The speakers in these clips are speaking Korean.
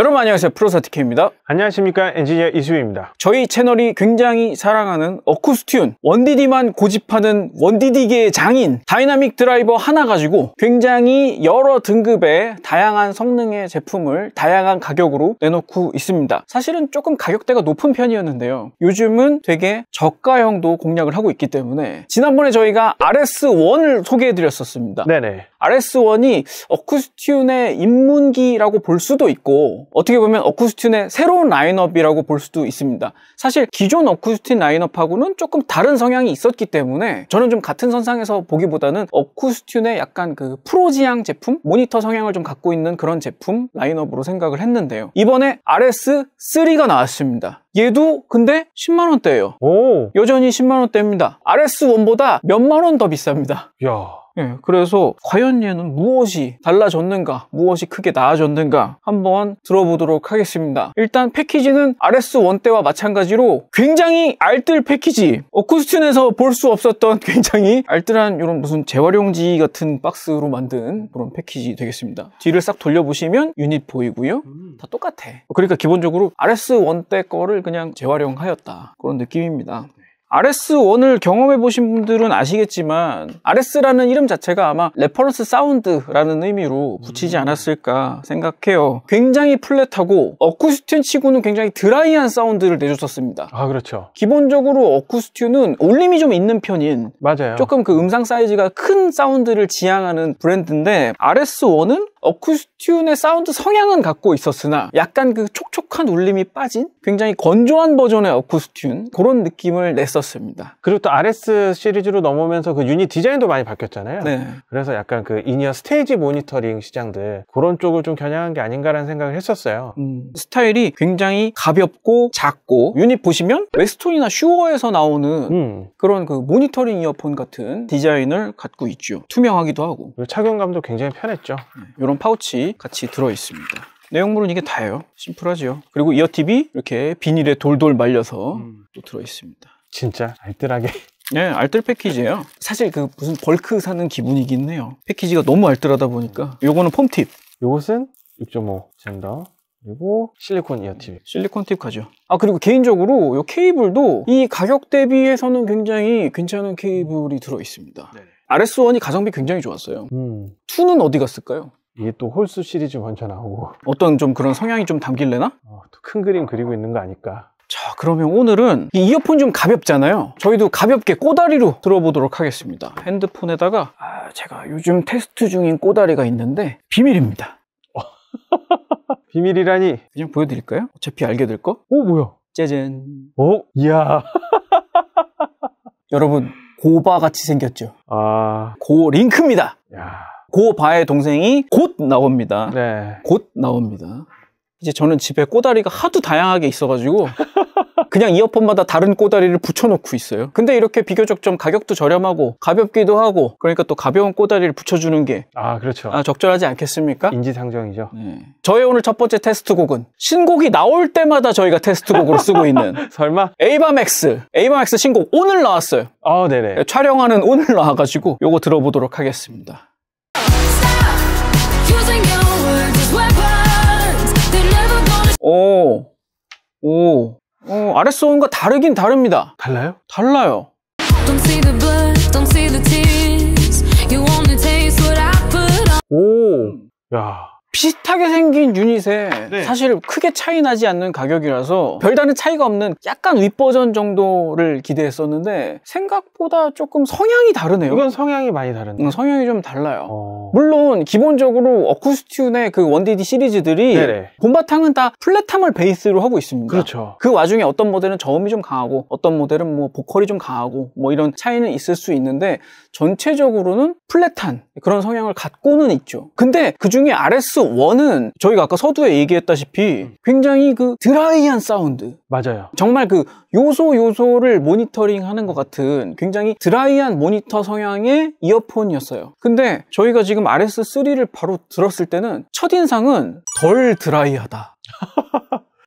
여러분 안녕하세요, 프로사티케입니다. 안녕하십니까, 엔지니어 이수희입니다. 저희 채널이 굉장히 사랑하는 어쿠스튠, 원디디만 고집하는 원디디계의 장인, 다이나믹 드라이버 하나 가지고 굉장히 여러 등급의 다양한 성능의 제품을 다양한 가격으로 내놓고 있습니다. 사실은 조금 가격대가 높은 편이었는데요, 요즘은 되게 저가형도 공략을 하고 있기 때문에 지난번에 저희가 RS1을 소개해드렸었습니다. 네네. RS1이 어쿠스튠의 입문기라고 볼 수도 있고, 어떻게 보면 어쿠스튠의 새로운 라인업이라고 볼 수도 있습니다. 사실 기존 어쿠스튠 라인업하고는 조금 다른 성향이 있었기 때문에 저는 좀 같은 선상에서 보기보다는 어쿠스튠의 약간 그 프로지향 제품, 모니터 성향을 좀 갖고 있는 그런 제품 라인업으로 생각을 했는데요, 이번에 RS3가 나왔습니다. 얘도 근데 10만원대예요. 오. 여전히 10만원대입니다. RS1보다 몇만 원 더 비쌉니다. 야. 예, 그래서 과연 얘는 무엇이 달라졌는가, 무엇이 크게 나아졌는가 한번 들어보도록 하겠습니다. 일단 패키지는 RS1 때와 마찬가지로 굉장히 알뜰 패키지, 어쿠스튠에서 볼 수 없었던 굉장히 알뜰한 이런 무슨 재활용지 같은 박스로 만든 그런 패키지 되겠습니다. 뒤를 싹 돌려보시면 유닛 보이고요, 다 똑같아. 그러니까 기본적으로 RS1 때 거를 그냥 재활용하였다, 그런 느낌입니다. RS1을 경험해보신 분들은 아시겠지만 RS라는 이름 자체가 아마 레퍼런스 사운드라는 의미로 붙이지 않았을까 생각해요. 굉장히 플랫하고 어쿠스튠 치고는 굉장히 드라이한 사운드를 내줬었습니다. 아, 그렇죠. 기본적으로 어쿠스튠은 울림이 좀 있는 편인, 맞아요. 조금 그 음상 사이즈가 큰 사운드를 지향하는 브랜드인데, RS1은 어쿠스튠의 사운드 성향은 갖고 있었으나 약간 그 촉촉한 울림이 빠진 굉장히 건조한 버전의 어쿠스튠, 그런 느낌을 냈었습니다. 그리고 또 RS 시리즈로 넘어오면서 그 유닛 디자인도 많이 바뀌었잖아요. 네. 그래서 약간 그 인이어 스테이지 모니터링 시장들, 그런 쪽을 좀 겨냥한 게 아닌가라는 생각을 했었어요. 스타일이 굉장히 가볍고 작고, 유닛 보시면 웨스톤이나 슈어에서 나오는 그런 그 모니터링 이어폰 같은 디자인을 갖고 있죠. 투명하기도 하고. 그리고 착용감도 굉장히 편했죠. 이런 파우치 같이 들어있습니다. 내용물은 이게 다예요. 심플하죠. 그리고 이어팁이 이렇게 비닐에 돌돌 말려서 또 들어있습니다. 진짜 알뜰하게. 네, 알뜰 패키지예요. 사실 그 무슨 벌크 사는 기분이긴 해요. 패키지가 너무 알뜰하다 보니까. 요거는 폼팁, 요것은 6.5 젠더, 그리고 실리콘 이어팁. 실리콘 팁 가죠. 아, 그리고 개인적으로 요 케이블도 이 가격 대비해서는 굉장히 괜찮은 케이블이 들어있습니다. 네. RS1이 가성비 굉장히 좋았어요. 2는 어디 갔을까요? 이게 또 홀수 시리즈 먼저 나오고 어떤 좀 그런 성향이 좀 담길래나? 또 큰 그림 그리고 있는 거 아닐까. 자, 그러면 오늘은 이 이어폰 좀 가볍잖아요. 저희도 가볍게 꼬다리로 들어보도록 하겠습니다. 핸드폰에다가 제가 요즘 테스트 중인 꼬다리가 있는데 비밀입니다. 비밀이라니. 그냥 보여드릴까요? 어차피 알게 될 거. 오, 뭐야? 짜잔. 오, 이야. 여러분, 고바같이 생겼죠? 아, 고링크입니다. 야. 고바의 동생이 곧 나옵니다. 네. 곧 나옵니다. 이제 저는 집에 꼬다리가 하도 다양하게 있어가지고 그냥 이어폰마다 다른 꼬다리를 붙여놓고 있어요. 근데 이렇게 비교적 좀 가격도 저렴하고 가볍기도 하고, 그러니까 또 가벼운 꼬다리를 붙여주는 게 그렇죠. 적절하지 않겠습니까? 인지상정이죠. 네. 저의 오늘 첫 번째 테스트곡은 신곡이 나올 때마다 저희가 테스트곡으로 쓰고 있는 설마? 에이바맥스 신곡 오늘 나왔어요. 네네. 촬영하는 오늘 나와가지고 요거 들어보도록 하겠습니다. RS1과 다르긴 다릅니다. 달라요? 달라요. 오, 야. 비슷하게 생긴 유닛에 네. 사실 크게 차이 나지 않는 가격이라서 별다른 차이가 없는 약간 윗버전 정도를 기대했었는데 생각보다 조금 성향이 다르네요. 이건 성향이 많이 다른데. 성향이 좀 달라요. 물론 기본적으로 어쿠스튠의 그 원디디 시리즈들이 네네. 본바탕은 다 플랫함을 베이스로 하고 있습니다. 그렇죠. 그 와중에 어떤 모델은 저음이 좀 강하고 어떤 모델은 뭐 보컬이 좀 강하고 뭐 이런 차이는 있을 수 있는데 전체적으로는 플랫한 그런 성향을 갖고는 있죠. 근데 그중에 RS1은 저희가 아까 서두에 얘기했다시피 굉장히 그 드라이한 사운드, 맞아요. 정말 그 요소를 모니터링 하는 것 같은 굉장히 드라이한 모니터 성향의 이어폰이었어요. 근데 저희가 지금 RS3를 바로 들었을 때는 첫인상은 덜 드라이하다.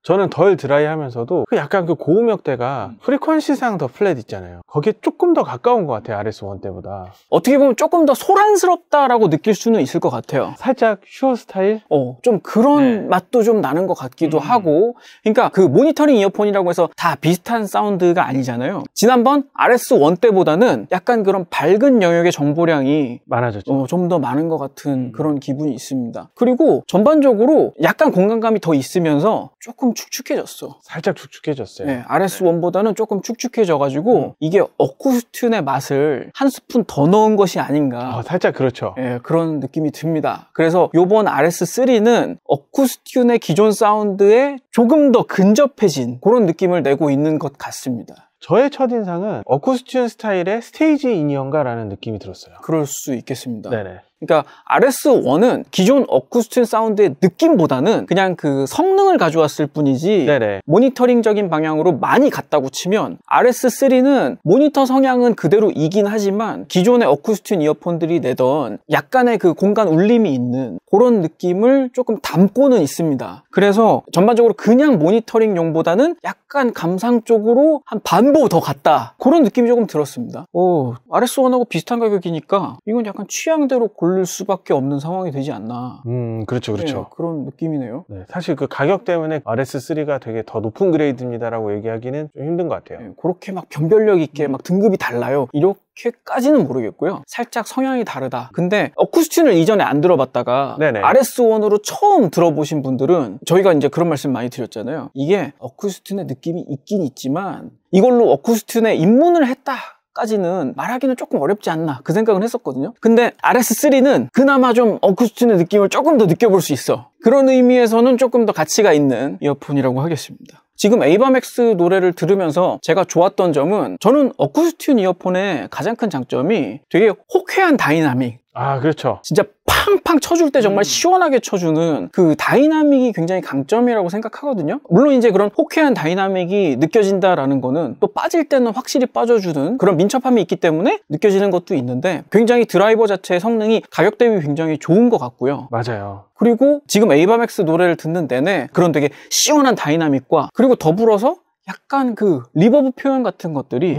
저는 덜 드라이하면서도 약간 그 고음역대가 프리퀀시상 더 플랫 있잖아요. 거기에 조금 더 가까운 것 같아요. RS1 때보다. 어떻게 보면 조금 더 소란스럽다라고 느낄 수는 있을 것 같아요. 살짝 슈어 스타일? 좀 그런 맛도 좀 나는 것 같기도 하고. 그러니까 그 모니터링 이어폰이라고 해서 다 비슷한 사운드가 아니잖아요. 지난번 RS1 때보다는 약간 그런 밝은 영역의 정보량이 많아졌죠. 좀 더 많은 것 같은 그런 기분이 있습니다. 그리고 전반적으로 약간 공간감이 더 있으면서 조금 축축해졌어. 살짝 축축해졌어요. 네, RS1보다는 조금 축축해져가지고 이게 어쿠스튠의 맛을 한 스푼 더 넣은 것이 아닌가. 살짝 그렇죠. 네, 그런 느낌이 듭니다. 그래서 요번 RS3는 어쿠스튠의 기존 사운드에 조금 더 근접해진 그런 느낌을 내고 있는 것 같습니다. 저의 첫인상은 어쿠스튠 스타일의 스테이지 인이언가라는 느낌이 들었어요. 그럴 수 있겠습니다. 네네. 그러니까 RS1은 기존 어쿠스튠 사운드의 느낌보다는 그냥 그 성능을 가져왔을 뿐이지 네네. 모니터링적인 방향으로 많이 갔다고 치면 RS3는 모니터 성향은 그대로이긴 하지만 기존의 어쿠스튠 이어폰들이 내던 약간의 그 공간 울림이 있는 그런 느낌을 조금 담고는 있습니다. 그래서 전반적으로 그냥 모니터링용보다는 약간 감상 쪽으로 한 반보 더 갔다. 그런 느낌이 조금 들었습니다. RS1하고 비슷한 가격이니까 이건 약간 취향대로 고를 수밖에 없는 상황이 되지 않나. 그렇죠. 네, 그런 느낌이네요. 네, 사실 그 가격 때문에 RS3가 되게 더 높은 그레이드입니다라고 얘기하기는 좀 힘든 것 같아요. 네, 그렇게 막 변별력 있게 막 등급이 달라요. 이렇게까지는 모르겠고요. 살짝 성향이 다르다. 근데 어쿠스튠을 이전에 안 들어봤다가 네네. RS1으로 처음 들어보신 분들은 저희가 이제 그런 말씀 많이 드렸잖아요. 이게 어쿠스튠의 느낌이 있긴 있지만 이걸로 어쿠스튠에 입문을 했다 까지는 말하기는 조금 어렵지 않나 그 생각은 했었거든요. 근데 RS3는 그나마 좀 어쿠스튠의 느낌을 조금 더 느껴볼 수 있어. 그런 의미에서는 조금 더 가치가 있는 이어폰이라고 하겠습니다. 지금 에이바맥스 노래를 들으면서 제가 좋았던 점은 저는 어쿠스튠 이어폰의 가장 큰 장점이 되게 호쾌한 다이나믹. 그렇죠. 진짜 팡팡 쳐줄 때 정말 시원하게 쳐주는 그 다이나믹이 굉장히 강점이라고 생각하거든요. 물론 이제 그런 호쾌한 다이나믹이 느껴진다라는 거는 또 빠질 때는 확실히 빠져주는 그런 민첩함이 있기 때문에 느껴지는 것도 있는데 굉장히 드라이버 자체의 성능이 가격 대비 굉장히 좋은 것 같고요. 맞아요. 그리고 지금 에이바맥스 노래를 듣는 내내 그런 되게 시원한 다이나믹과 그리고 더불어서 약간 그 리버브 표현 같은 것들이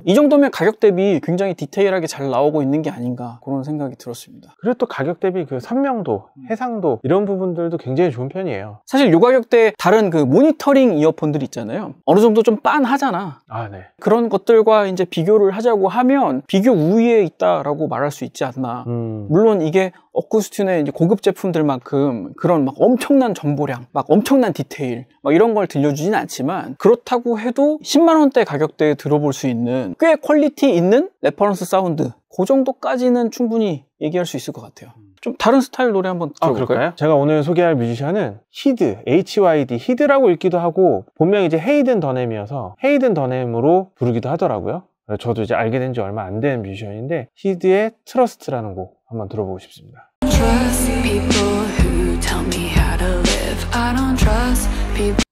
이 정도면 가격 대비 굉장히 디테일하게 잘 나오고 있는 게 아닌가 그런 생각이 들었습니다. 그리고 또 가격 대비 그 선명도, 해상도 이런 부분들도 굉장히 좋은 편이에요. 사실 요 가격대에 다른 그 모니터링 이어폰들 있잖아요. 어느 정도 좀 빤하잖아. 네. 그런 것들과 이제 비교를 하자고 하면 비교 우위에 있다라고 말할 수 있지 않나. 물론 이게 어쿠스튠의 이제 고급 제품들만큼 그런 막 엄청난 정보량, 막 엄청난 디테일, 막 이런 걸 들려주진 않지만 그렇다고 해도 10만 원대 가격대에 들어볼 수 있는 꽤 퀄리티 있는 레퍼런스 사운드 그 정도까지는 충분히 얘기할 수 있을 것 같아요. 좀 다른 스타일 노래 한번 들어볼까요? 그럴까요? 제가 오늘 소개할 뮤지션은 히드, HYD, 히드라고 읽기도 하고 본명이 이제 헤이든 더넴이어서 헤이든 더넴으로 부르기도 하더라고요. 저도 이제 알게 된 지 얼마 안 된 뮤지션인데 히드의 트러스트라는 곡 한번 들어보고 싶습니다. Trust people who tell me how to live. I don't trust people.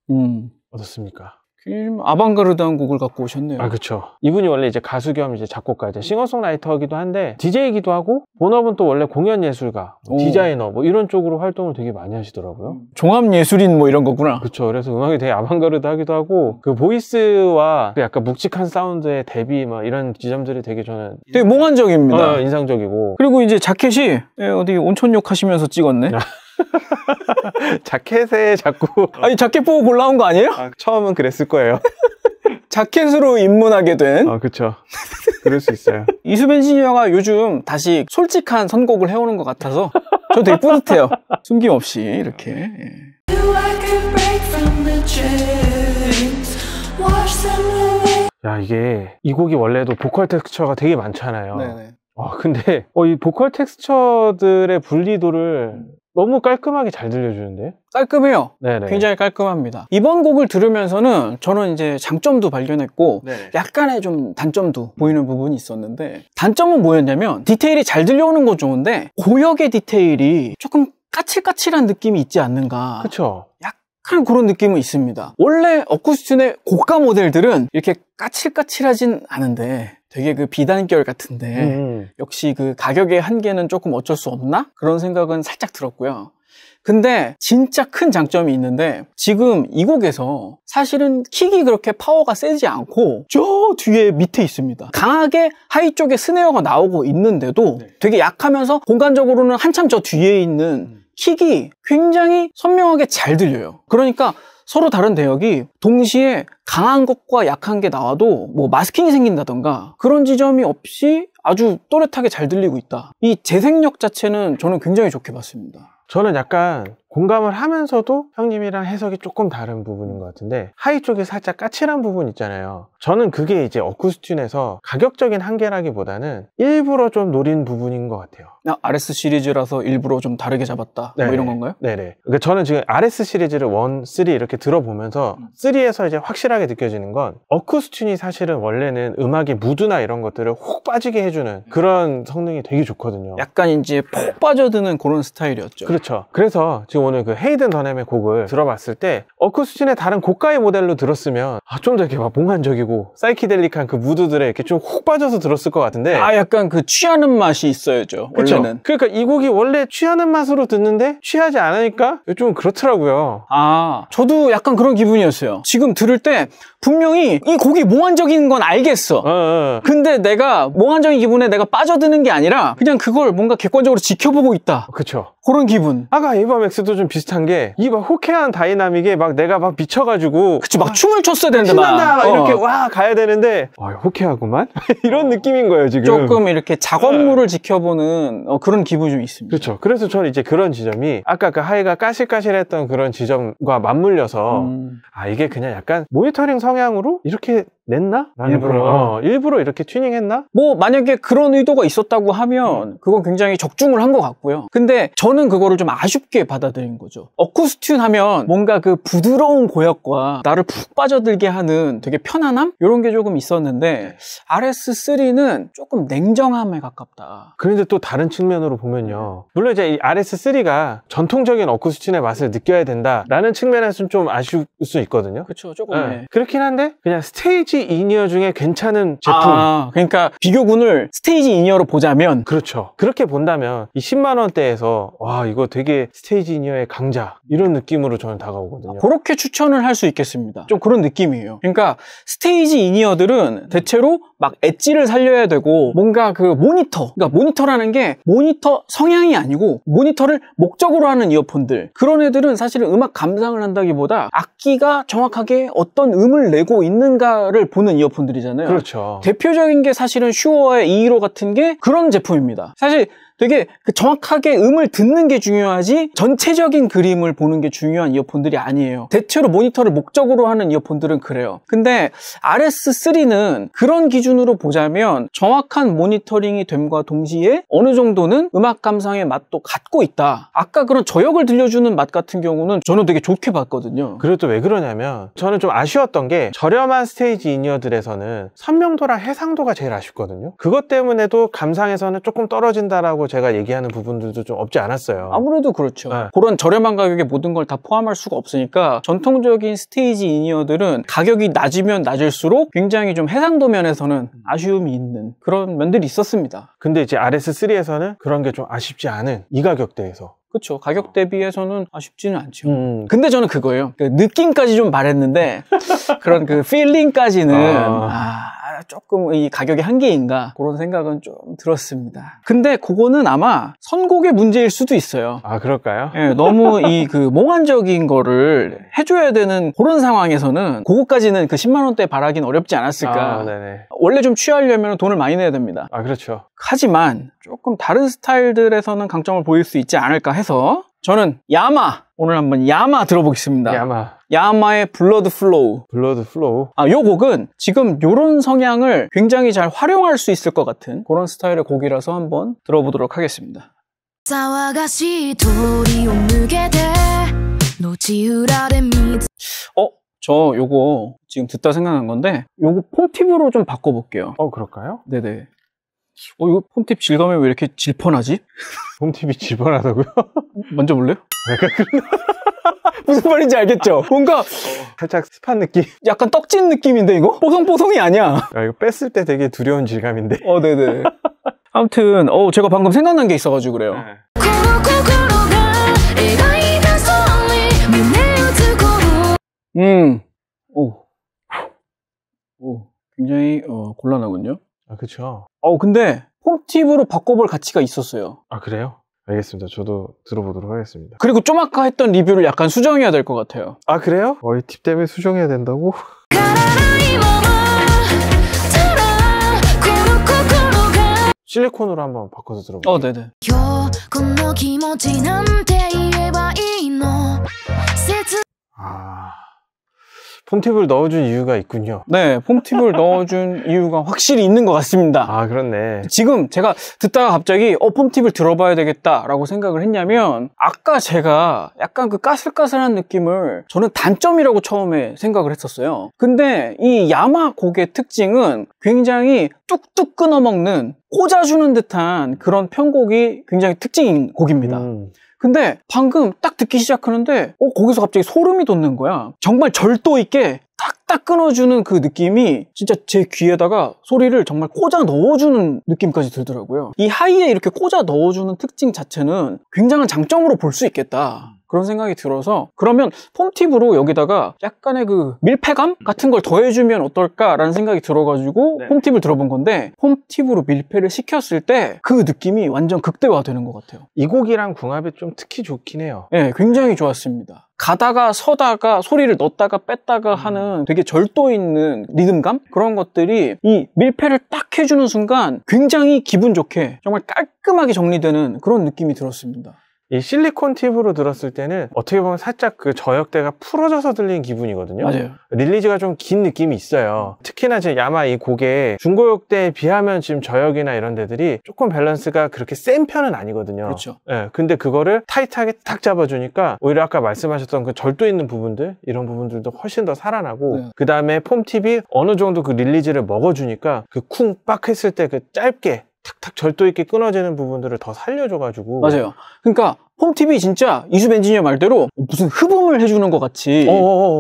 어떻습니까? 좀 아방가르드한 곡을 갖고 오셨네요. 그렇죠. 이분이 원래 이제 가수 겸 이제 작곡가, 이제 싱어송라이터이기도 한데 DJ이기도 하고 본업은 또 원래 공연 예술가, 디자이너 뭐 이런 쪽으로 활동을 되게 많이 하시더라고요. 종합 예술인 뭐 이런 거구나. 그렇죠. 그래서 음악이 되게 아방가르드하기도 하고 그 보이스와 그 약간 묵직한 사운드의 대비 막 이런 지점들이 되게 저는 되게 몽환적입니다. 인상적이고. 그리고 이제 자켓이 어디 온천욕 하시면서 찍었네. 자켓에 자꾸 아니 자켓 보고 골라온 거 아니에요? 처음은 그랬을 거예요. 자켓으로 입문하게 된. 그렇죠. 그럴 수 있어요. 이수빈 엔지니어가 요즘 다시 솔직한 선곡을 해오는 것 같아서 저 되게 뿌듯해요. 숨김없이 이렇게. 야, 이 곡이 원래도 보컬 텍스처가 되게 많잖아요. 네네. 근데 이 보컬 텍스처들의 분리도를 너무 깔끔하게 잘 들려주는데? 깔끔해요. 네네. 굉장히 깔끔합니다. 이번 곡을 들으면서는 저는 이제 장점도 발견했고 네네. 약간의 좀 단점도 보이는 부분이 있었는데 단점은 뭐였냐면 디테일이 잘 들려오는 건 좋은데 고역의 디테일이 조금 까칠까칠한 느낌이 있지 않는가. 그쵸. 약간 그런 느낌은 있습니다. 원래 어쿠스튠의 고가 모델들은 이렇게 까칠까칠하진 않은데 되게 그 비단결 같은데 역시 그 가격의 한계는 조금 어쩔 수 없나? 그런 생각은 살짝 들었고요. 근데 진짜 큰 장점이 있는데 지금 이 곡에서 사실은 킥이 그렇게 파워가 세지 않고 저 뒤에 밑에 있습니다. 강하게 하이 쪽에 스네어가 나오고 있는데도 되게 약하면서 공간적으로는 한참 저 뒤에 있는 킥이 굉장히 선명하게 잘 들려요. 그러니까 서로 다른 대역이 동시에 강한 것과 약한 게 나와도 뭐 마스킹이 생긴다던가 그런 지점이 없이 아주 또렷하게 잘 들리고 있다. 이 재생력 자체는 저는 굉장히 좋게 봤습니다. 저는 약간 공감을 하면서도 형님이랑 해석이 조금 다른 부분인 것 같은데 하이 쪽에 살짝 까칠한 부분 있잖아요. 저는 그게 이제 어쿠스튠에서 가격적인 한계라기보다는 일부러 좀 노린 부분인 것 같아요. RS 시리즈라서 일부러 좀 다르게 잡았다 뭐 이런 건가요? 네네. 그러니까 저는 지금 RS 시리즈를 1, 3 이렇게 들어보면서 3에서 이제 확실하게 느껴지는 건 어쿠스튠이 사실은 원래는 음악의 무드나 이런 것들을 혹 빠지게 해주는 그런 성능이 되게 좋거든요. 약간 이제 푹 빠져드는 그런 스타일이었죠. 그렇죠. 그래서 지금 오늘 그 헤이든 더넴의 곡을 들어봤을 때 어쿠스튠의 다른 고가의 모델로 들었으면 좀 더 이렇게 막 몽환적이고 사이키델릭한 그 무드들에 이렇게 좀 혹 빠져서 들었을 것 같은데 약간 그 취하는 맛이 있어야죠. 그쵸? 원래는. 그러니까 이 곡이 원래 취하는 맛으로 듣는데 취하지 않으니까 좀 그렇더라고요. 저도 약간 그런 기분이었어요. 지금 들을 때 분명히 이 곡이 몽환적인 건 알겠어. 근데 내가 몽환적인 기분에 내가 빠져드는 게 아니라 그냥 그걸 뭔가 객관적으로 지켜보고 있다. 그쵸. 그런 기분. 아까 에이바맥스도 좀 비슷한 게 이 막 호쾌한 다이나믹에 막 내가 막 미쳐가지고 그치, 막 춤을 췄어야 되는데 신난다 막 이렇게 와 가야 되는데 호쾌하구만 이런 느낌인 거예요 지금. 조금 이렇게 작업물을 지켜보는 그런 기분이 좀 있습니다. 그렇죠. 그래서 저는 이제 그런 지점이 아까 그 하이가 까실까실했던 그런 지점과 맞물려서 이게 그냥 약간 모니터링 성향으로 이렇게 냈나? 일부러 이렇게 튜닝했나? 뭐 만약에 그런 의도가 있었다고 하면 그건 굉장히 적중을 한 것 같고요. 근데 저는 그거를 좀 아쉽게 받아들인 거죠. 어쿠스튠 하면 뭔가 그 부드러운 고역과 나를 푹 빠져들게 하는 되게 편안함? 이런 게 조금 있었는데 RS3는 조금 냉정함에 가깝다. 그런데 또 다른 측면으로 보면요. 물론 이제 이 RS3가 전통적인 어쿠스튠의 맛을 느껴야 된다라는 측면에서는 좀 아쉬울 수 있거든요. 그렇죠. 조금. 그렇긴 한데 그냥 스테이지 이니어 중에 괜찮은 제품. 그러니까 비교군을 스테이지 이니어로 보자면 그렇죠. 그렇게 본다면 이 10만 원대에서 와 이거 되게 스테이지 이니어의 강자 이런 느낌으로 저는 다가오거든요. 그렇게 추천을 할 수 있겠습니다. 좀 그런 느낌이에요. 그러니까 스테이지 이니어들은 대체로 막 엣지를 살려야 되고 뭔가 그 그러니까 모니터라는 게 모니터 성향이 아니고 모니터를 목적으로 하는 이어폰들, 그런 애들은 사실은 음악 감상을 한다기보다 악기가 정확하게 어떤 음을 내고 있는가를 보는 이어폰들이잖아요. 그렇죠. 대표적인 게 사실은 슈어의 215 같은 게 그런 제품입니다. 사실 되게 정확하게 음을 듣는 게 중요하지 전체적인 그림을 보는 게 중요한 이어폰들이 아니에요. 대체로 모니터를 목적으로 하는 이어폰들은 그래요. 근데 RS3는 그런 기준으로 보자면 정확한 모니터링이 됨과 동시에 어느 정도는 음악 감상의 맛도 갖고 있다. 아까 그런 저역을 들려주는 맛 같은 경우는 저는 되게 좋게 봤거든요. 그리고 또 왜 그러냐면 저는 좀 아쉬웠던 게 저렴한 스테이지 이니어들에서는 선명도랑 해상도가 제일 아쉽거든요. 그것 때문에도 감상에서는 조금 떨어진다라고 제가 얘기하는 부분들도 좀 없지 않았어요. 아무래도 그렇죠. 그런 저렴한 가격에 모든 걸 다 포함할 수가 없으니까 전통적인 스테이지 이니어들은 가격이 낮으면 낮을수록 굉장히 좀 해상도 면에서는 아쉬움이 있는 그런 면들이 있었습니다. 근데 이제 RS3에서는 그런 게 좀 아쉽지 않은 이 가격대에서. 그렇죠. 가격 대비해서는 아쉽지는 않죠. 근데 저는 그거예요. 그 느낌까지 좀 말했는데 그런 그 필링까지는 조금 이 가격의 한계인가 그런 생각은 좀 들었습니다. 근데 그거는 아마 선곡의 문제일 수도 있어요. 그럴까요? 네, 너무 이 그 몽환적인 거를 해줘야 되는 그런 상황에서는 그거까지는 그 10만 원대 바라긴 어렵지 않았을까. 네네. 원래 좀 취하려면 돈을 많이 내야 됩니다. 그렇죠. 하지만 조금 다른 스타일들에서는 강점을 보일 수 있지 않을까 해서 저는 오늘 한번 야마 들어보겠습니다. 야마의 블러드 플로우. 요 곡은 지금 요런 성향을 굉장히 잘 활용할 수 있을 것 같은 그런 스타일의 곡이라서 한번 들어보도록 하겠습니다. 저 요거 지금 듣다 생각난 건데 요거 폼팁으로 좀 바꿔볼게요. 그럴까요? 네네. 이거 폼팁 질감이 왜 이렇게 질펀하지? 폼팁이 질펀하다고요? 만져볼래요? 무슨 말인지 알겠죠? 뭔가 살짝 습한 느낌? 약간 떡진 느낌인데 이거? 뽀송뽀송이 아니야. 이거 뺐을 때 되게 두려운 질감인데. 네네. 아무튼 제가 방금 생각난 게 있어가지고 그래요. 네. 오, 굉장히 곤란하군요. 아, 그쵸. 근데 폼팁으로 바꿔볼 가치가 있었어요. 아, 그래요? 알겠습니다. 저도 들어보도록 하겠습니다. 그리고 좀 아까 했던 리뷰를 약간 수정해야 될 것 같아요. 아, 그래요? 이 팁 때문에 수정해야 된다고? 실리콘으로 한번 바꿔서 들어볼게요. 네네. 폼팁을 넣어준 이유가 있군요. 네, 폼팁을 넣어준 이유가 확실히 있는 것 같습니다. 아, 그렇네. 지금 제가 듣다가 갑자기 폼팁을 들어봐야 되겠다라고 생각을 했냐면 아까 제가 약간 그 까슬까슬한 느낌을 저는 단점이라고 처음에 생각을 했었어요. 근데 이 야마 곡의 특징은 굉장히 뚝뚝 끊어먹는 꽂아주는 듯한 그런 편곡이 굉장히 특징인 곡입니다. 근데 방금 딱 듣기 시작하는데 거기서 갑자기 소름이 돋는 거야. 정말 절도 있게 딱딱 끊어주는 그 느낌이 진짜 제 귀에다가 소리를 정말 꽂아 넣어주는 느낌까지 들더라고요. 이 하이에 이렇게 꽂아 넣어주는 특징 자체는 굉장한 장점으로 볼 수 있겠다. 그런 생각이 들어서 그러면 폼팁으로 여기다가 약간의 그 밀폐감 같은 걸 더해주면 어떨까라는 생각이 들어가지고 네. 폼팁을 들어본 건데 폼팁으로 밀폐를 시켰을 때 그 느낌이 완전 극대화되는 것 같아요. 이 곡이랑 궁합이 좀 특히 좋긴 해요. 네, 굉장히 좋았습니다. 가다가 서다가 소리를 넣었다가 뺐다가 하는 되게 절도 있는 리듬감? 그런 것들이 이 밀폐를 딱 해주는 순간 굉장히 기분 좋게 정말 깔끔하게 정리되는 그런 느낌이 들었습니다. 이 실리콘 팁으로 들었을 때는 어떻게 보면 살짝 그 저역대가 풀어져서 들리는 기분이거든요. 맞아요. 릴리즈가 좀 긴 느낌이 있어요. 특히나 지금 야마 이 곡의 중고역대에 비하면 지금 저역이나 이런 데들이 조금 밸런스가 그렇게 센 편은 아니거든요. 그렇죠. 예, 근데 그거를 타이트하게 딱 잡아주니까 오히려 아까 말씀하셨던 그 절도 있는 부분들, 이런 부분들도 훨씬 더 살아나고, 네. 그 다음에 폼팁이 어느 정도 그 릴리즈를 먹어주니까 그 쿵 빡 했을 때 그 짧게 탁탁 절도 있게 끊어지는 부분들을 더 살려줘가지고. 맞아요. 그러니까 폼팁이 진짜 이수 엔지니어 말대로 무슨 흡음을 해주는 것 같이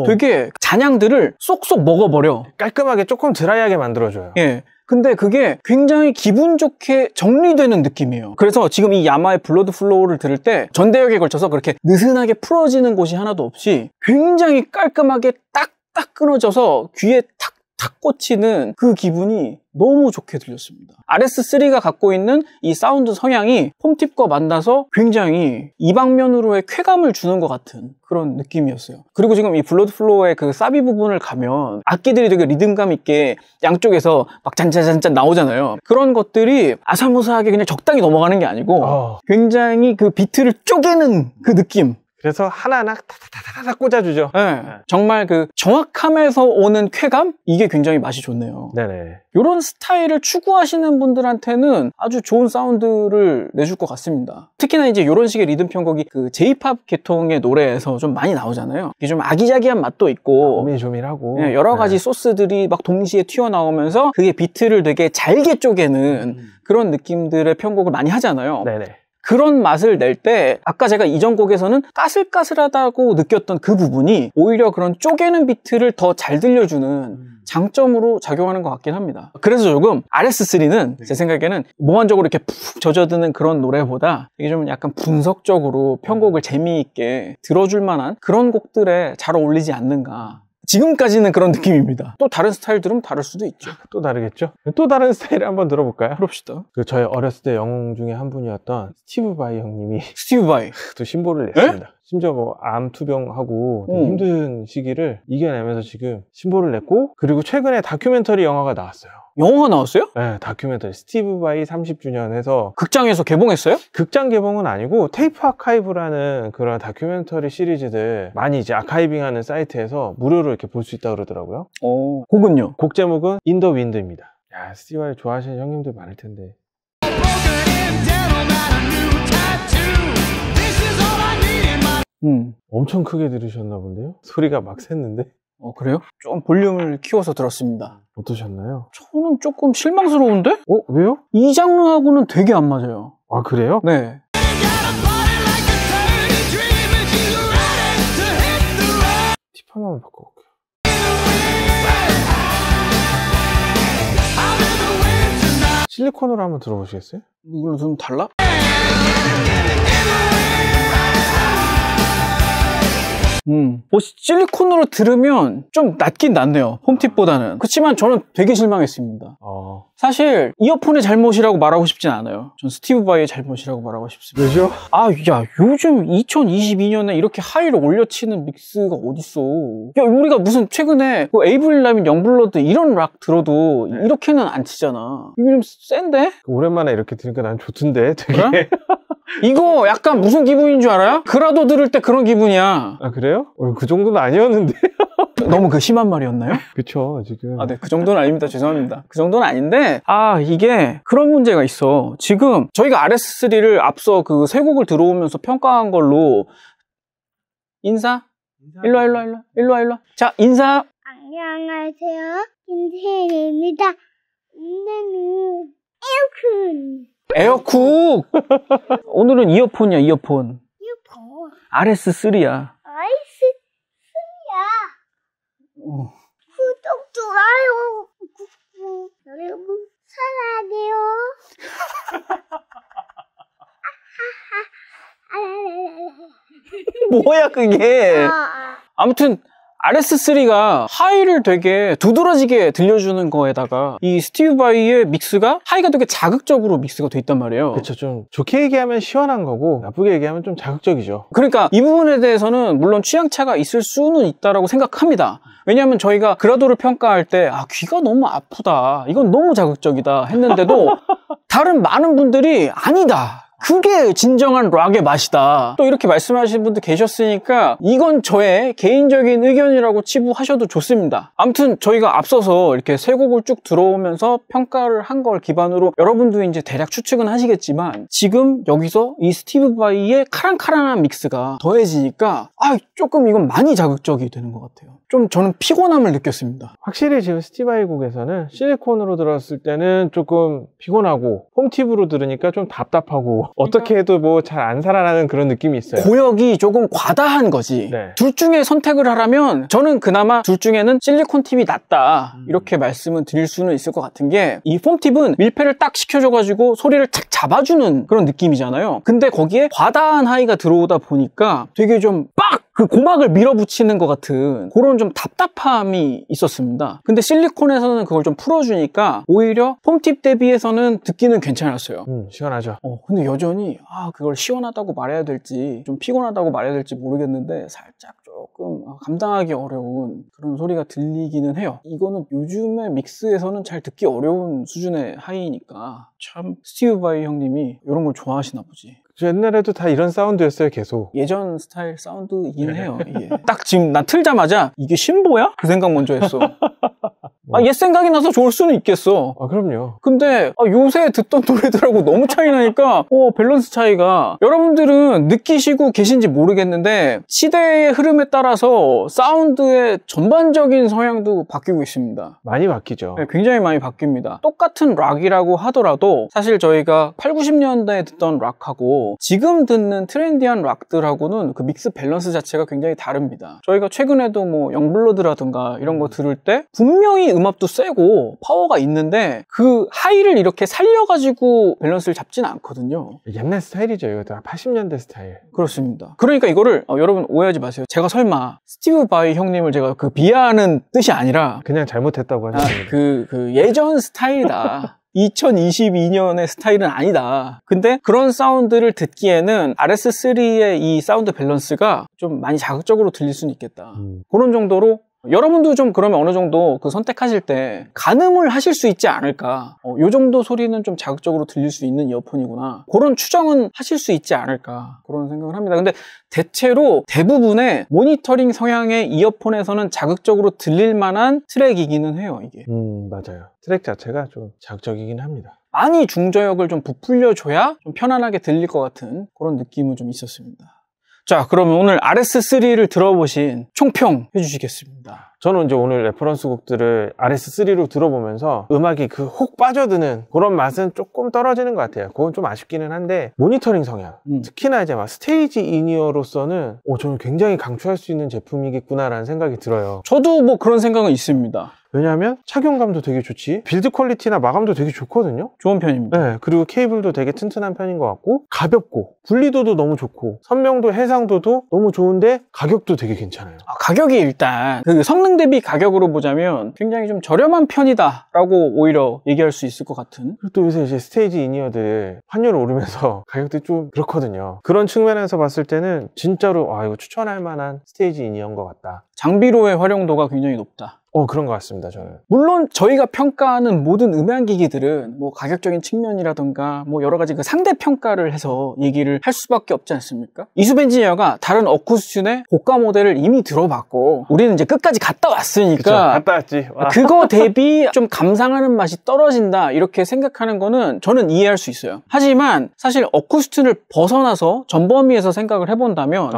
되게 잔향들을 쏙쏙 먹어버려. 깔끔하게 조금 드라이하게 만들어줘요. 예. 근데 그게 굉장히 기분 좋게 정리되는 느낌이에요. 그래서 지금 이 야마의 블러드 플로우를 들을 때 전대역에 걸쳐서 그렇게 느슨하게 풀어지는 곳이 하나도 없이 굉장히 깔끔하게 딱딱 끊어져서 귀에 탁탁 꽂히는 그 기분이 너무 좋게 들렸습니다. RS3가 갖고 있는 이 사운드 성향이 폼팁과 만나서 굉장히 이 방면으로의 쾌감을 주는 것 같은 그런 느낌이었어요. 그리고 지금 이 블러드 플로어의 그 사비 부분을 가면 악기들이 되게 리듬감 있게 양쪽에서 막 잔잔잔잔 나오잖아요. 그런 것들이 아사무사하게 그냥 적당히 넘어가는 게 아니고 굉장히 그 비트를 쪼개는 그 느낌. 그래서 하나하나 타타타타 꽂아주죠. 네. 정말 그 정확함에서 오는 쾌감? 이게 굉장히 맛이 좋네요. 네네. 이런 스타일을 추구하시는 분들한테는 아주 좋은 사운드를 내줄 것 같습니다. 특히나 이제 이런 식의 리듬 편곡이 그 J-POP 계통의 노래에서 좀 많이 나오잖아요. 이게 좀 아기자기한 맛도 있고 오밀조밀하고 여러 가지 소스들이 막 동시에 튀어나오면서 그게 비트를 되게 잘게 쪼개는 그런 느낌들의 편곡을 많이 하잖아요. 네네. 그런 맛을 낼 때 아까 제가 이전 곡에서는 까슬까슬하다고 느꼈던 그 부분이 오히려 그런 쪼개는 비트를 더 잘 들려주는 장점으로 작용하는 것 같긴 합니다. 그래서 조금 RS3는 제 생각에는 몽환적으로 이렇게 푹 젖어드는 그런 노래보다 이게 좀 약간 분석적으로 편곡을 재미있게 들어줄 만한 그런 곡들에 잘 어울리지 않는가. 지금까지는 그런 느낌입니다. 또 다른 스타일 들으면 다를 수도 있죠. 또 다르겠죠? 또 다른 스타일을 한번 들어볼까요? 그럽시다. 그 저희 어렸을 때 영웅 중에 한 분이었던 스티브 바이 형님이 스티브 바이 또 신보를 냈습니다. 심지어 뭐 암 투병하고 되게 힘든 시기를 이겨내면서 지금 신보를 냈고, 그리고 최근에 다큐멘터리 영화가 나왔어요. 영화가 나왔어요? 네, 다큐멘터리 스티브 바이 30주년 해서 극장에서 개봉했어요? 극장 개봉은 아니고 테이프 아카이브라는 그런 다큐멘터리 시리즈들 많이 이제 아카이빙하는 사이트에서 무료로 이렇게 볼 수 있다고 그러더라고요. 곡은요? 곡 제목은 인 더 윈드입니다. 야, 스티브 바이 좋아하시는 형님들 많을 텐데. 엄청 크게 들으셨나 본데요? 소리가 막 샜는데? 그래요? 좀 볼륨을 키워서 들었습니다. 어떠셨나요? 저는 조금 실망스러운데? 왜요? 이 장르하고는 되게 안 맞아요. 아, 그래요? 네. 팁 한번 바꿔볼게요. 실리콘으로 한번 들어보시겠어요? 이걸로 좀 달라? 뭐 실리콘으로 들으면 좀 낫긴 낫네요. 홈팁보다는. 그렇지만 저는 되게 실망했습니다. 사실 이어폰의 잘못이라고 말하고 싶진 않아요. 전 스티브 바이의 잘못이라고 말하고 싶습니다. 왜죠? 야, 요즘 2022년에 이렇게 하이를 올려치는 믹스가 어딨어. 야, 우리가 무슨 최근에 그 에이브릴 라빈 영블러드 이런 락 들어도 이렇게는 안 치잖아. 이거 좀 센데? 오랜만에 이렇게 들으니까 난 좋던데 되게. 그래? 이거 약간 무슨 기분인 줄 알아요? 그라도 들을 때 그런 기분이야. 아, 그래요? 그 정도는 아니었는데. 너무 그 심한 말이었나요? 그쵸, 지금. 네, 그 정도는 아닙니다. 죄송합니다. 그 정도는 아닌데, 이게 그런 문제가 있어. 지금 저희가 RS3를 앞서 그 세 곡을 들어오면서 평가한 걸로 인사? 일로 와. 자, 인사. 안녕하세요. 김세리입니다. 오늘은 에어쿡. 오늘은 이어폰이야, 이어폰. 이어폰. RS3야. 구독, 좋아요, 여러분 사랑해요. 뭐야, 그게. 아무튼, RS3가 하이를 되게 두드러지게 들려주는 거에다가 이 스티브 바이의 믹스가 하이가 되게 자극적으로 믹스가 돼 있단 말이에요. 그쵸, 좀 좋게 얘기하면 시원한 거고 나쁘게 얘기하면 좀 자극적이죠. 그러니까 이 부분에 대해서는 물론 취향차가 있을 수는 있다라고 생각합니다. 왜냐하면 저희가 그라도를 평가할 때 귀가 너무 아프다, 이건 너무 자극적이다 했는데도 다른 많은 분들이 아니다, 그게 진정한 락의 맛이다, 또 이렇게 말씀하시는 분들 계셨으니까 이건 저의 개인적인 의견이라고 치부하셔도 좋습니다. 아무튼 저희가 앞서서 이렇게 세 곡을 쭉 들어오면서 평가를 한 걸 기반으로 여러분도 이제 대략 추측은 하시겠지만 지금 여기서 이 스티브 바이의 카랑카랑한 믹스가 더해지니까 조금 이건 많이 자극적이 되는 것 같아요. 좀 저는 피곤함을 느꼈습니다. 확실히 지금 스티브 바이 곡에서는 실리콘으로 들었을 때는 조금 피곤하고 홈팁으로 들으니까 좀 답답하고 어떻게 해도 뭐 잘 안 살아나는 그런 느낌이 있어요. 고역이 조금 과다한 거지. 네. 둘 중에 선택을 하라면 저는 그나마 둘 중에는 실리콘 팁이 낫다, 이렇게 말씀을 드릴 수는 있을 것 같은 게, 이 폼 팁은 밀폐를 딱 시켜줘가지고 소리를 착 잡아주는 그런 느낌이잖아요. 근데 거기에 과다한 하이가 들어오다 보니까 되게 좀 그 고막을 밀어붙이는 것 같은 그런 좀 답답함이 있었습니다. 근데 실리콘에서는 그걸 좀 풀어주니까 오히려 폼팁 대비해서는 듣기는 괜찮았어요. 시원하죠. 근데 여전히 그걸 시원하다고 말해야 될지 좀 피곤하다고 말해야 될지 모르겠는데 살짝 조금 감당하기 어려운 그런 소리가 들리기는 해요. 이거는 요즘의 믹스에서는 잘 듣기 어려운 수준의 하이니까 참 스티브 바이 형님이 이런 걸 좋아하시나 보지. 옛날에도 다 이런 사운드였어요, 계속. 예전 스타일 사운드이긴 해요, 이게. 딱 지금 나 틀자마자 이게 신보야? 그 생각 먼저 했어. 옛 생각이 나서 좋을 수는 있겠어. 그럼요. 근데 요새 듣던 노래들하고 너무 차이 나니까 밸런스 차이가, 여러분들은 느끼시고 계신지 모르겠는데 시대의 흐름에 따라서 사운드의 전반적인 성향도 바뀌고 있습니다. 많이 바뀌죠. 네, 굉장히 많이 바뀝니다. 똑같은 락이라고 하더라도 사실 저희가 8, 90년대에 듣던 락하고 지금 듣는 트렌디한 락들하고는 그 믹스 밸런스 자체가 굉장히 다릅니다. 저희가 최근에도 뭐 영블러드라든가 이런 거 들을 때 분명히 음압도 세고 파워가 있는데 그 하이를 이렇게 살려가지고 밸런스를 잡지는 않거든요. 옛날 스타일이죠. 이거 다 80년대 스타일. 그렇습니다. 그러니까 이거를 여러분 오해하지 마세요. 제가 설마 스티브 바이 형님을 제가 비하하는 뜻이 아니라 그냥 잘못했다고 하셨습니다. 그 예전 스타일이다. 2022년의 스타일은 아니다. 근데 그런 사운드를 듣기에는 RS3의 이 사운드 밸런스가 좀 많이 자극적으로 들릴 수는 있겠다. 그런 정도로 여러분도 좀 그러면 어느 정도 그 선택하실 때 가늠을 하실 수 있지 않을까. 요 정도 소리는 좀 자극적으로 들릴 수 있는 이어폰이구나. 그런 추정은 하실 수 있지 않을까. 그런 생각을 합니다. 근데 대체로 대부분의 모니터링 성향의 이어폰에서는 자극적으로 들릴 만한 트랙이기는 해요, 이게. 맞아요. 트랙 자체가 좀 자극적이긴 합니다. 많이 중저역을 좀 부풀려줘야 좀 편안하게 들릴 것 같은 그런 느낌은 좀 있었습니다. 자, 그러면 오늘 RS3를 들어보신 총평 해주시겠습니다. 저는 이제 오늘 레퍼런스 곡들을 RS3로 들어보면서 음악이 혹 빠져드는 그런 맛은 조금 떨어지는 것 같아요. 그건 좀 아쉽기는 한데, 모니터링 성향, 특히나 이제 막 스테이지 인이어로서는 저는 굉장히 강추할 수 있는 제품이겠구나라는 생각이 들어요. 저도 뭐 그런 생각은 있습니다. 왜냐하면 착용감도 되게 좋지, 빌드 퀄리티나 마감도 되게 좋거든요. 좋은 편입니다. 네, 그리고 케이블도 되게 튼튼한 편인 것 같고 가볍고 분리도도 너무 좋고 선명도 해상도도 너무 좋은데 가격도 되게 괜찮아요. 가격이 일단 그 성능 대비 가격으로 보자면 굉장히 좀 저렴한 편이다라고 오히려 얘기할 수 있을 것 같은. 그리고 또 요새 이제 스테이지 이니어들 환율 오르면서 가격도 좀 그렇거든요. 그런 측면에서 봤을 때는 진짜로 이거 추천할 만한 스테이지 이니어인 것 같다. 장비로의 활용도가 굉장히 높다. 그런 것 같습니다, 저는. 물론 저희가 평가하는 모든 음향기기들은 뭐 가격적인 측면이라던가 뭐 여러 가지 그 상대 평가를 해서 얘기를 할 수밖에 없지 않습니까? 이수빈 엔지니어가 다른 어쿠스튠의 고가 모델을 이미 들어봤고 우리는 이제 끝까지 갔다 왔으니까 그쵸, 갔다 왔지. 그거 대비 좀 감상하는 맛이 떨어진다 이렇게 생각하는 거는 저는 이해할 수 있어요. 하지만 사실 어쿠스튠을 벗어나서 전범위에서 생각을 해본다면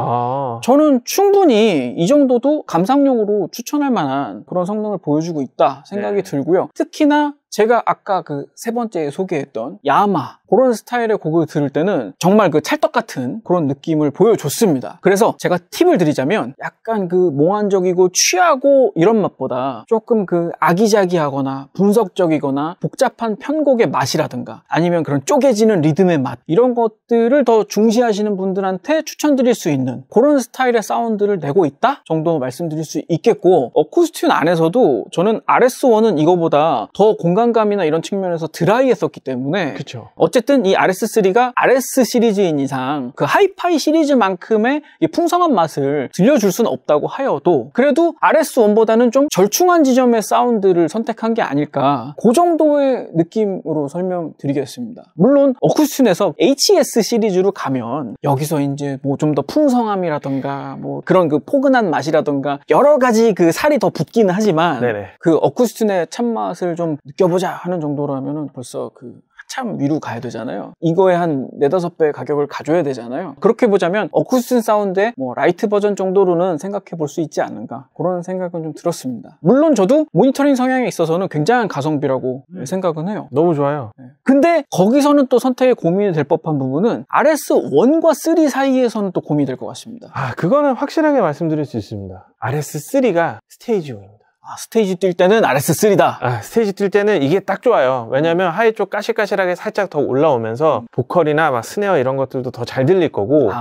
저는 충분히 이 정도도 감상용으로 추천할 만한 그런 성능을 보여주고 있다 생각이 들고요. 특히나 제가 아까 그 세 번째 소개했던 야마 그런 스타일의 곡을 들을 때는 정말 그 찰떡 같은 그런 느낌을 보여줬습니다. 그래서 제가 팁을 드리자면 약간 그 몽환적이고 취하고 이런 맛보다 조금 그 아기자기하거나 분석적이거나 복잡한 편곡의 맛이라든가 아니면 그런 쪼개지는 리듬의 맛 이런 것들을 더 중시하시는 분들한테 추천드릴 수 있는 그런 스타일의 사운드를 내고 있다 정도 말씀드릴 수 있겠고 어쿠스튠 안에서도 저는 RS1은 이거보다 더 공간감이나 이런 측면에서 드라이했었기 때문에 그쵸. 어쨌든 이 RS3가 RS 시리즈인 이상 그 하이파이 시리즈만큼의 이 풍성한 맛을 들려줄 수는 없다고 하여도 그래도 RS1보다는 좀 절충한 지점의 사운드를 선택한 게 아닐까 그 정도의 느낌으로 설명드리겠습니다. 물론 어쿠스튠에서 HS 시리즈로 가면 여기서 이제 뭐 좀 더 풍성함이라던가 뭐 그런 그 포근한 맛이라던가 여러 가지 그 살이 더 붙기는 하지만 그 어쿠스튠의 참맛을 좀 느껴보자 하는 정도라면은 벌써 그 한참 위로 가야 되잖아요. 이거에 한 4-5배 가격을 가져야 되잖아요. 그렇게 보자면 어쿠스튠 사운드의 뭐 라이트 버전 정도로는 생각해 볼 수 있지 않는가 그런 생각은 좀 들었습니다. 물론 저도 모니터링 성향에 있어서는 굉장한 가성비라고 생각은 해요. 너무 좋아요. 근데 거기서는 또 선택에 고민이 될 법한 부분은 RS1과 3 사이에서는 또 고민이 될 것 같습니다. 그거는 확실하게 말씀드릴 수 있습니다. RS3가 스테이지용입니다. 스테이지 뛸 때는 RS3다. 스테이지 뛸 때는 이게 딱 좋아요. 왜냐면 하이 쪽 까실까실하게 살짝 더 올라오면서 보컬이나 막 스네어 이런 것들도 더 잘 들릴 거고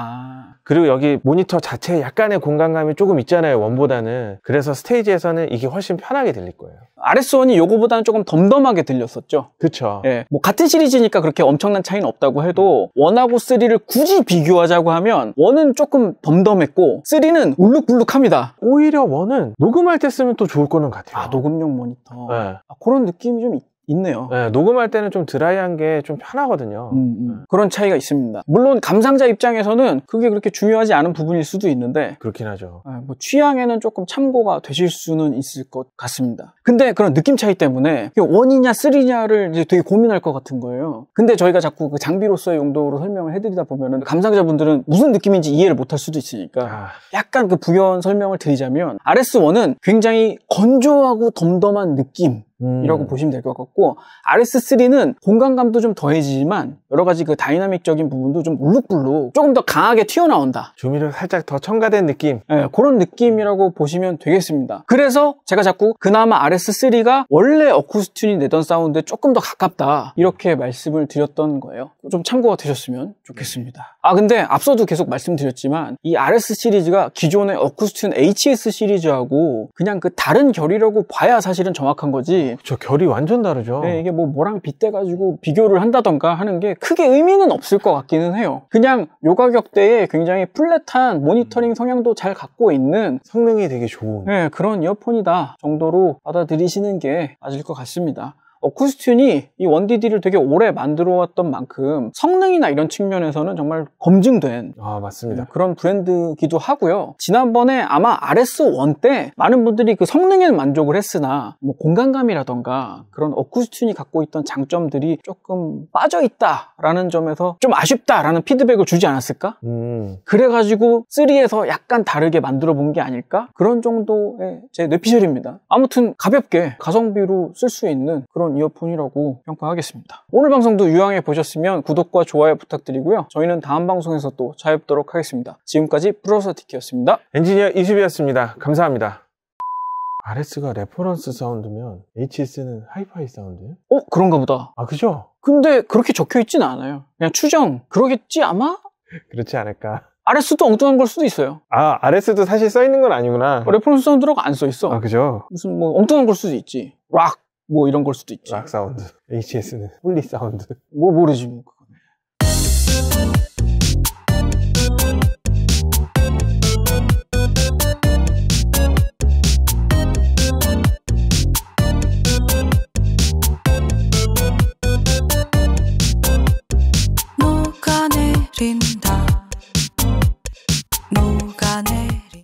그리고 여기 모니터 자체에 약간의 공간감이 조금 있잖아요, 원보다는. 그래서 스테이지에서는 이게 훨씬 편하게 들릴 거예요. RS1이 요거보다는 조금 덤덤하게 들렸었죠. 그쵸. 예, 뭐 같은 시리즈니까 그렇게 엄청난 차이는 없다고 해도 1하고 3를 굳이 비교하자고 하면 1은 조금 덤덤했고 3는 울룩불룩합니다. 오히려 1은 녹음할 때 쓰면 또 좋을 거는 같아요. 녹음용 모니터. 그런 느낌이 좀 있네요. 녹음할 때는 좀 드라이한 게 좀 편하거든요. 그런 차이가 있습니다. 물론 감상자 입장에서는 그게 그렇게 중요하지 않은 부분일 수도 있는데 그렇긴 하죠. 뭐 취향에는 조금 참고가 되실 수는 있을 것 같습니다. 근데 그런 느낌 차이 때문에 1이냐 3냐를 이제 되게 고민할 것 같은 거예요. 근데 저희가 자꾸 그 장비로서의 용도로 설명을 해드리다 보면은 감상자분들은 무슨 느낌인지 이해를 못할 수도 있으니까 약간 그 부연 설명을 드리자면 RS1은 굉장히 건조하고 덤덤한 느낌 이라고 보시면 될 것 같고 RS3는 공간감도 좀 더해지지만 여러 가지 그 다이나믹적인 부분도 좀 울룩불룩 조금 더 강하게 튀어나온다. 조미료 살짝 더 첨가된 느낌. 그런 느낌이라고 보시면 되겠습니다. 그래서 제가 자꾸 그나마 RS3가 원래 어쿠스튠이 내던 사운드에 조금 더 가깝다 이렇게 말씀을 드렸던 거예요. 좀 참고가 되셨으면 좋겠습니다. 근데 앞서도 계속 말씀드렸지만 이 RS 시리즈가 기존의 어쿠스튠 HS 시리즈하고 그냥 그 다른 결이라고 봐야 사실은 정확한 거지. 저 결이 완전 다르죠. 이게 뭐랑 빗대가지고 비교를 한다던가 하는 게 크게 의미는 없을 것 같기는 해요. 그냥 요 가격대에 굉장히 플랫한 모니터링 성향도 잘 갖고 있는 성능이 되게 좋은 그런 이어폰이다 정도로 받아들이시는 게 맞을 것 같습니다. 어쿠스튠이 이 1DD를 되게 오래 만들어왔던 만큼 성능이나 이런 측면에서는 정말 검증된 맞습니다. 그런 브랜드기도 하고요. 지난번에 아마 RS1 때 많은 분들이 그 성능에 만족을 했으나 뭐 공간감이라던가 그런 어쿠스튠이 갖고 있던 장점들이 조금 빠져있다라는 점에서 좀 아쉽다라는 피드백을 주지 않았을까? 그래가지고 3에서 약간 다르게 만들어 본 게 아닐까? 그런 정도의 제 뇌피셜입니다. 아무튼 가볍게 가성비로 쓸 수 있는 그런 이어폰이라고 평가하겠습니다. 오늘 방송도 유용해 보셨으면 구독과 좋아요 부탁드리고요. 저희는 다음 방송에서 또 찾아뵙도록 하겠습니다. 지금까지 브로서티키였습니다. 엔지니어 이수비였습니다. 감사합니다. RS가 레퍼런스 사운드면 HS는 하이파이 사운드예요? 그런가 보다. 아, 그죠? 근데 그렇게 적혀 있진 않아요. 그냥 추정. 그러겠지 아마? 그렇지 않을까? RS도 엉뚱한 걸 수도 있어요. 아, RS도 사실 써 있는 건 아니구나. 레퍼런스 사운드라고 안 써 있어. 아, 그죠? 무슨 뭐 엉뚱한 걸 수도 있지. 락 뭐 이런 걸 수도 있지. 락 사운드. HS는 홀리 사운드. 뭐 모르지 뭐.